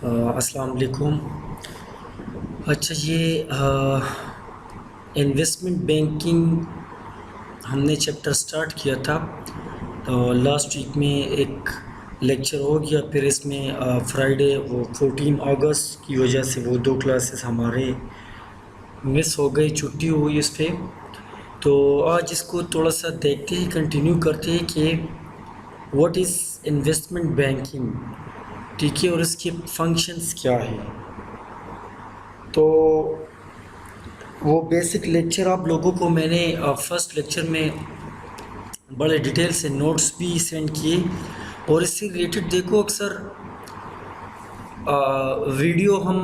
अस्सलाम वालेकुम। अच्छा, ये इन्वेस्टमेंट बैंकिंग हमने चैप्टर स्टार्ट किया था। तो लास्ट वीक में एक लेक्चर हो गया, फिर इसमें फ्राइडे वो 14 अगस्त की वजह से वो 2 क्लासेस हमारे मिस हो गई, छुट्टी हुई इस पे। तो आज इसको थोड़ा सा देखते हैं, कंटिन्यू करते हैं कि व्हाट इज़ इन्वेस्टमेंट बैंकिंग, ठीक है, और इसके फंक्शंस क्या है। तो वो बेसिक लेक्चर आप लोगों को मैंने फर्स्ट लेक्चर में बड़े डिटेल से नोट्स भी सेंड किए, और इससे रिलेटेड देखो अक्सर वीडियो हम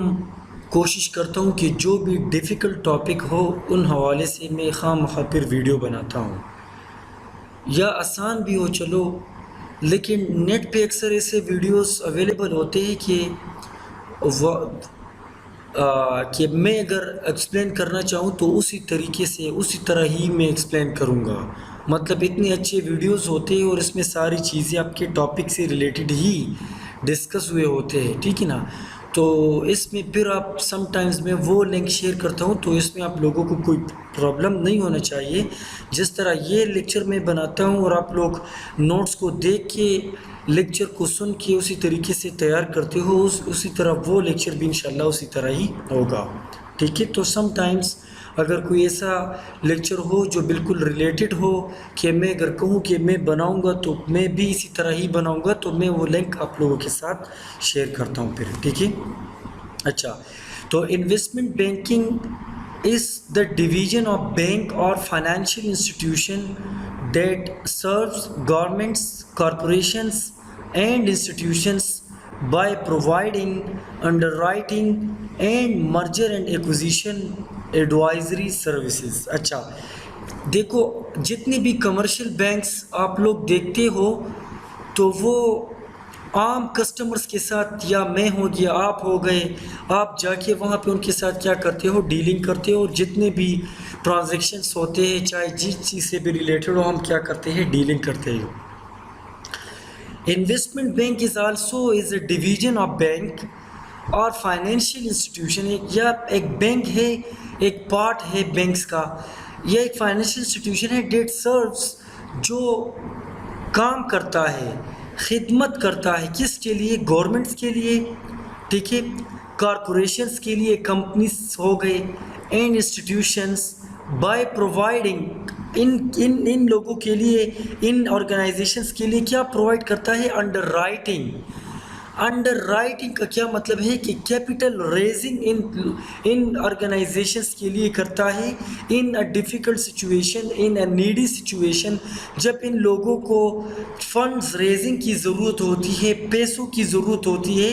कोशिश करता हूँ कि जो भी डिफ़िकल्ट टॉपिक हो उन हवाले से मैं खामखा फिर वीडियो बनाता हूँ, या आसान भी हो चलो, लेकिन नेट पे अक्सर ऐसे वीडियोस अवेलेबल होते हैं कि मैं अगर एक्सप्लेन करना चाहूँ तो उसी तरीके से उसी तरह ही मैं एक्सप्लेन करूँगा। मतलब इतने अच्छे वीडियोस होते हैं और इसमें सारी चीज़ें आपके टॉपिक से रिलेटेड ही डिस्कस हुए होते हैं, ठीक है ना। तो इसमें फिर आप समटाइम्स मैं वो लिंक शेयर करता हूँ, तो इसमें आप लोगों को कोई प्रॉब्लम नहीं होना चाहिए। जिस तरह ये लेक्चर मैं बनाता हूँ और आप लोग नोट्स को देख के लेक्चर को सुन के उसी तरीके से तैयार करते हो, उसी तरह वो लेक्चर भी इंशाल्लाह उसी तरह ही होगा, ठीक है। तो समटाइम्स अगर कोई ऐसा लेक्चर हो जो बिल्कुल रिलेटेड हो कि मैं अगर कहूँ कि मैं बनाऊँगा तो मैं भी इसी तरह ही बनाऊँगा, तो मैं वो लिंक आप लोगों के साथ शेयर करता हूँ फिर, ठीक है। अच्छा, तो investment banking is the division of bank or financial institution that serves governments, corporations, and institutions by providing underwriting and merger and acquisition advisory services। अच्छा, देखो जितने भी कमर्शियल बैंक्स आप लोग देखते हो तो वो आम कस्टमर्स के साथ, या मैं हो गया, आप हो गए, आप जाके वहाँ पे उनके साथ क्या करते हो, डीलिंग करते हो, और जितने भी ट्रांजैक्शंस होते हैं चाहे जिस चीज़ से भी रिलेटेड हो हम क्या करते हैं, डीलिंग करते हैं। Investment bank is also is a division of bank और फाइनेंशियल इंस्टीट्यूशन। या एक बैंक है, एक पार्ट है बैंक्स का, यह एक फाइनेंशियल इंस्टीट्यूशन है डेट सर्व्स, जो काम करता है, खिदमत करता है, किसके लिए, गवर्नमेंट्स के लिए, ठीक है, कॉरपोरेशंस के लिए, कंपनीज हो गए, and institutions by providing in in in लोगों के लिए, इन ऑर्गेनाइजेशंस के लिए क्या प्रोवाइड करता है, अंडर राइटिंग। अंडर राइटिंग का क्या मतलब है कि कैपिटल रेजिंग इन ऑर्गेनाइजेशंस के लिए करता है, in a difficult situation, in a needy situation, जब इन लोगों को फंड्स रेजिंग की ज़रूरत होती है, पैसों की ज़रूरत होती है,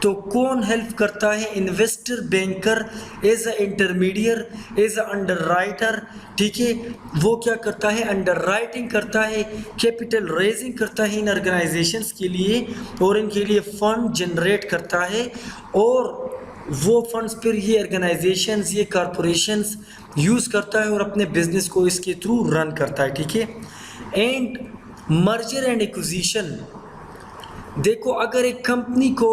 तो कौन हेल्प करता है, investor banker as a intermediary, as a underwriter, ठीक है, वो क्या करता है, अंडर राइटिंग करता है, कैपिटल रेजिंग करता है इन ऑर्गेनाइजेशंस के लिए, और इनके लिए फंड जनरेट करता है, और वो फंड्स फिर ये ऑर्गेनाइजेशंस, ये कॉरपोरेशंस यूज़ करता है और अपने बिजनेस को इसके थ्रू रन करता है, ठीक है। एंड मर्जर एंड एक्विजिशन, देखो अगर एक कंपनी को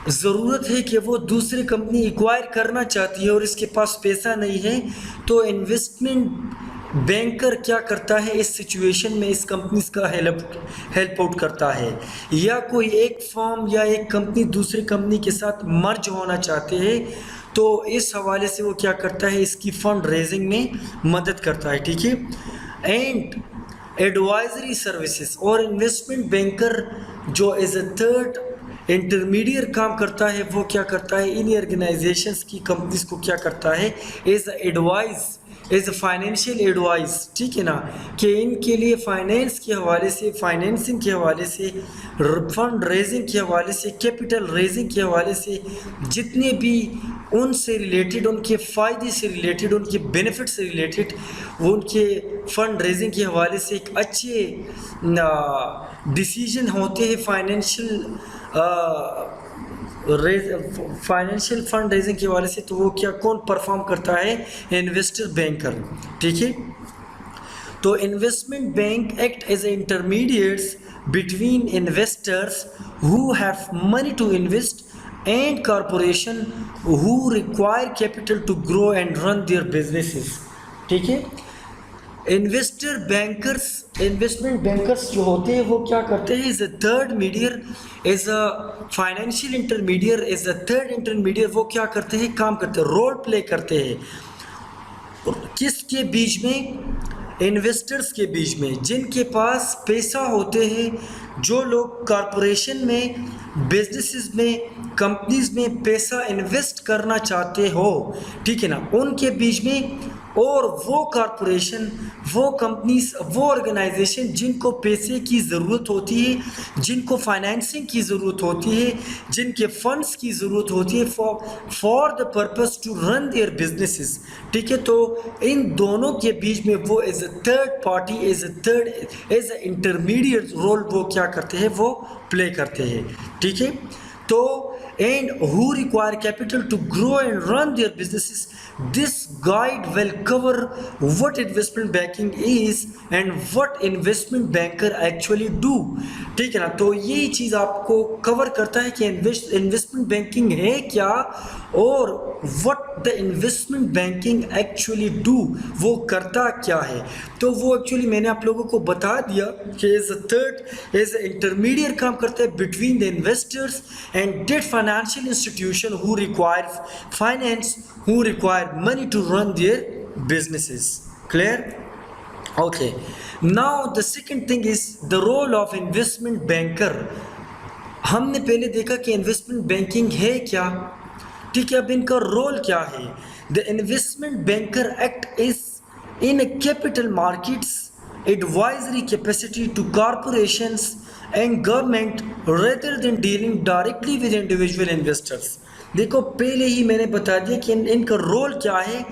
ज़रूरत है कि वो दूसरी कंपनी एक्वायर करना चाहती है और इसके पास पैसा नहीं है, तो इन्वेस्टमेंट बैंकर क्या करता है, इस सिचुएशन में इस कंपनी का हेल्प आउट करता है। या कोई एक फर्म या एक कंपनी दूसरी कंपनी के साथ मर्ज होना चाहते हैं, तो इस हवाले से वो क्या करता है, इसकी फंड रेजिंग में मदद करता है, ठीक है। एंड एडवाइजरी सर्विसेज, और इन्वेस्टमेंट बैंकर जो एज अ थर्ड इंटरमीडिएट काम करता है, वो क्या करता है, इन ऑर्गेनाइजेशंस की, कंपनीज को क्या करता है, as advice, as financial advice, ठीक है ना, कि इनके लिए फाइनेंस के हवाले से, फाइनेंसिंग के हवाले से, फंड रेजिंग के हवाले से, कैपिटल रेजिंग के हवाले से, जितने भी उनसे रिलेटेड, उनके फ़ायदे से रिलेटेड, उनके बेनिफिट से रिलेटेड, वो उनके फंड रेजिंग के हवाले से एक अच्छे डिसीजन होते हैं फाइनेंशियल फंड रेजिंग के हवाले से, तो वो क्या, कौन परफॉर्म करता है, इन्वेस्टर बैंकर, ठीक है। तो investment bank act as a intermediates between investors who have money to invest and corporation who require capital to grow and run their businesses. ठीक है, इन्वेस्टमेंट बैंकर्स जो होते हैं वो क्या करते हैं, is a third mediator, as a financial intermediary, as a third intermediary, वो क्या करते हैं, काम करते हैं, रोल प्ले करते हैं किसके बीच में, इन्वेस्टर्स के बीच में, जिनके पास पैसा होते हैं, जो लोग कॉरपोरेशन में, बिजनेसेस में, कंपनीज में पैसा इन्वेस्ट करना चाहते हो, ठीक है ना, उनके बीच में, और वो कॉरपोरेशन, वो कंपनीज, वो ऑर्गेनाइजेशन जिनको पैसे की ज़रूरत होती है, जिनको फाइनेंसिंग की ज़रूरत होती है, जिनके फंड्स की ज़रूरत होती है for the purpose to run their businesses, ठीक है, तो इन दोनों के बीच में वो as a third party, as a intermediate role वो क्या करते हैं, वो प्ले करते हैं, ठीक है। तो and who require capital to grow and run their businesses. This guide will cover what investment banking is and what investment banker actually do. ठीक है ना, तो ये चीज़ आपको कवर करता है कि इन्वेस्टमेंट बैंकिंग है क्या और what the investment banking actually do, वो करता क्या है। तो वो एक्चुअली मैंने आप लोगों को बता दिया कि एज अ इंटरमीडिएट काम करता है between the investors and that financial institution who require finance, who require money to run their businesses. Clear? Okay, now the second thing is the role of investment banker. हमने पहले देखा कि investment banking है क्या, ठीक है, अब इनका रोल क्या है। The investment banker act is in capital markets advisory capacity to corporations and government rather than dealing directly with individual investors. देखो पहले ही मैंने बता दिया कि इनका रोल क्या है।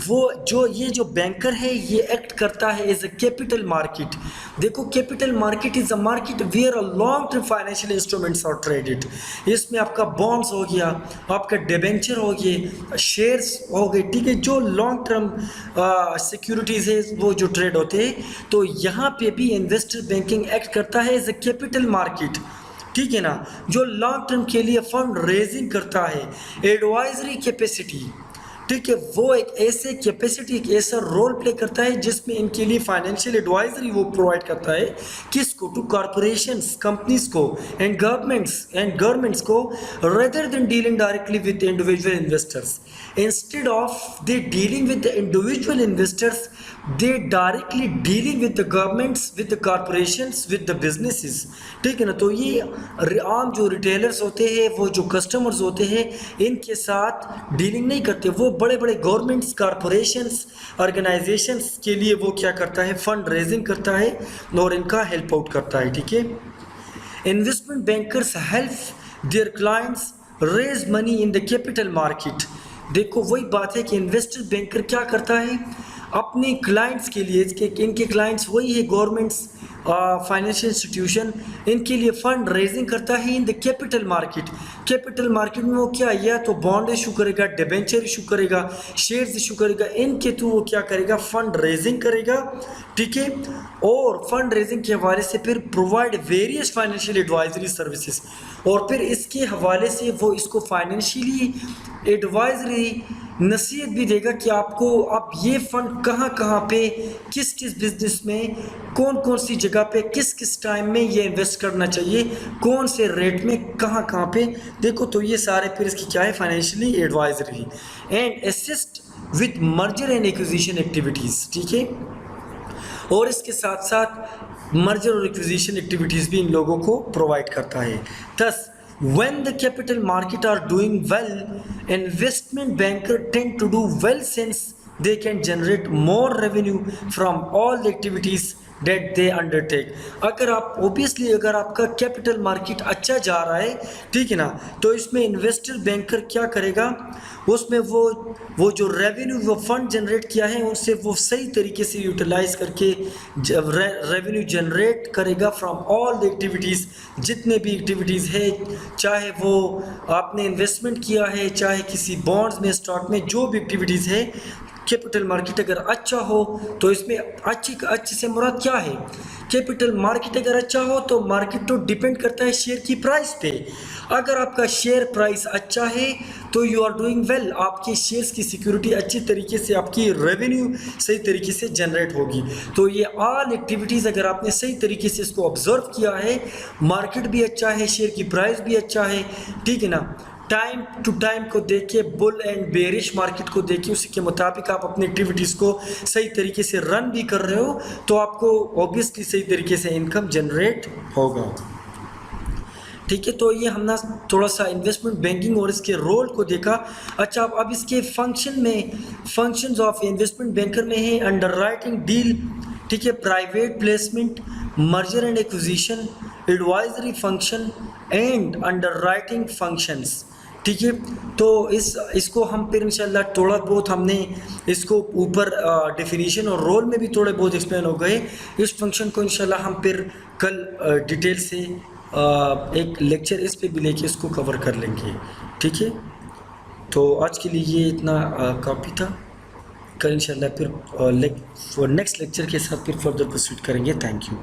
वो जो बैंकर है ये एक्ट करता है एज अ कैपिटल मार्केट। देखो capital market is a market where a long term financial instruments are traded. इसमें आपका बॉन्ड्स हो गया, आपका डिबेंचर हो गए, शेयर्स हो गए, ठीक है, जो लॉन्ग टर्म सिक्योरिटीज़ है वो जो ट्रेड होते हैं। तो यहाँ पे भी इन्वेस्टर बैंकिंग एक्ट करता है एज अ कैपिटल मार्केट, ठीक है ना, जो लॉन्ग टर्म के लिए फंड रेजिंग करता है। एडवाइजरी कैपेसिटी, ठीक है, वो एक ऐसे कैपेसिटी, एक ऐसा रोल प्ले करता है जिसमें इनके लिए फाइनेंशियल एडवाइजरी वो प्रोवाइड करता है, किसको, टू कॉरपोरेशंस, कंपनीज को, एंड गवर्नमेंट्स को, rather than dealing directly with individual investors. Instead of they dealing with the individual investors, they directly dealing with the governments, with the corporations, with the businesses, ठीक है ना। तो ये आम जो retailers होते हैं, वो जो कस्टमर्स होते हैं, इनके साथ डीलिंग नहीं करते। वो बड़े बड़े गवर्नमेंट्स, कॉरपोरेशंस, ऑर्गेनाइजेशंस के लिए वो क्या करता है, फंड रेजिंग करता है और इनका हेल्प आउट करता है, ठीक है। Investment bankers help their clients raise money in the capital market. देखो वही बात है कि इन्वेस्टर बैंकर क्या करता है, अपने क्लाइंट्स के लिए, इनके क्लाइंट्स वही है गवर्नमेंट्स, फाइनेंशियल इंस्टीट्यूशन, इनके लिए फंड रेजिंग करता है इन the capital market. Capital market में वो क्या, या तो बॉन्ड इशू करेगा, डिबेंचर इशू करेगा, शेयर्स इशू करेगा, इनके थ्रू वो क्या करेगा, फंड रेजिंग करेगा, ठीक है। और फंड रेजिंग के हवाले से फिर provide various financial advisory services, और फिर इसके हवाले से वो इसको फाइनेंशियली एडवाइजरी नसीहत भी देगा कि आपको आप ये फ़ंड कहाँ कहाँ पे, किस किस बिज़नेस में, कौन कौन सी जगह पे, किस किस टाइम में ये इन्वेस्ट करना चाहिए, कौन से रेट में, कहाँ कहाँ पे। देखो तो ये सारे फिर इसकी क्या है, financially advisory and assist with merger and acquisition activities, ठीक है। और इसके साथ साथ मर्जर और एक्विजिशन एक्टिविटीज़ भी इन लोगों को प्रोवाइड करता है। Thus when the capital market are doing well, investment banker tend to do well since they can generate more revenue from all the activities that they undertake. अगर आप obviously अगर आपका capital market अच्छा जा रहा है, ठीक है ना, तो इसमें इन्वेस्टर बैंकर क्या करेगा, उसमें वो जो रेवेन्यू, वो फंड जनरेट किया है उनसे वो सही तरीके से यूटिलाइज करके रेवेन्यू जनरेट करेगा फ्रॉम ऑल द एक्टिविटीज़, जितने भी एक्टिविटीज़ है, चाहे वो आपने इन्वेस्टमेंट किया है, चाहे किसी बॉन्ड्स में, स्टॉक में, जो भी एक्टिविटीज़ है। कैपिटल मार्केट अगर अच्छा हो तो इसमें अच्छी से मुराद क्या है कैपिटल मार्केट अगर अच्छा हो तो मार्केट तो डिपेंड करता है शेयर की प्राइस पे। अगर आपका शेयर प्राइस अच्छा है तो यू आर डूइंग वेल, आपके शेयर्स की सिक्योरिटी अच्छी तरीके से, आपकी रेवेन्यू सही तरीके से जनरेट होगी। तो ये ऑल एक्टिविटीज़ अगर आपने सही तरीके से इसको ऑब्जर्व किया है, मार्केट भी अच्छा है, शेयर की प्राइस भी अच्छा है, ठीक है ना, टाइम टू टाइम को देखिए, बुल एंड बेरिश मार्केट को देखिए, उसी के मुताबिक आप अपनी एक्टिविटीज़ को सही तरीके से रन भी कर रहे हो तो आपको ऑब्वियसली सही तरीके से इनकम जनरेट होगा। ठीक है, तो ये हमने थोड़ा सा इन्वेस्टमेंट बैंकिंग और इसके रोल को देखा। अच्छा, अब इसके फंक्शन में, फंक्शंस ऑफ इन्वेस्टमेंट बैंकर में है अंडरराइटिंग डील, ठीक है, private placement, merger and acquisition, advisory function and underwriting functions. ठीक है, तो इसको हम फिर इंशाल्लाह थोड़ा बहुत हमने इसको ऊपर डेफिनेशन और रोल में भी थोड़े बहुत एक्सप्लेन हो गए। इस फंक्शन को इंशाल्लाह हम फिर कल डिटेल से एक लेक्चर इस पे भी लेके इसको कवर कर लेंगे। ठीक है, तो आज के लिए ये इतना काफ़ी था। कल इंशाल्लाह फिर नेक्स्ट लेक्चर के साथ फिर फर्दर प्रोसीड करेंगे। Thank you.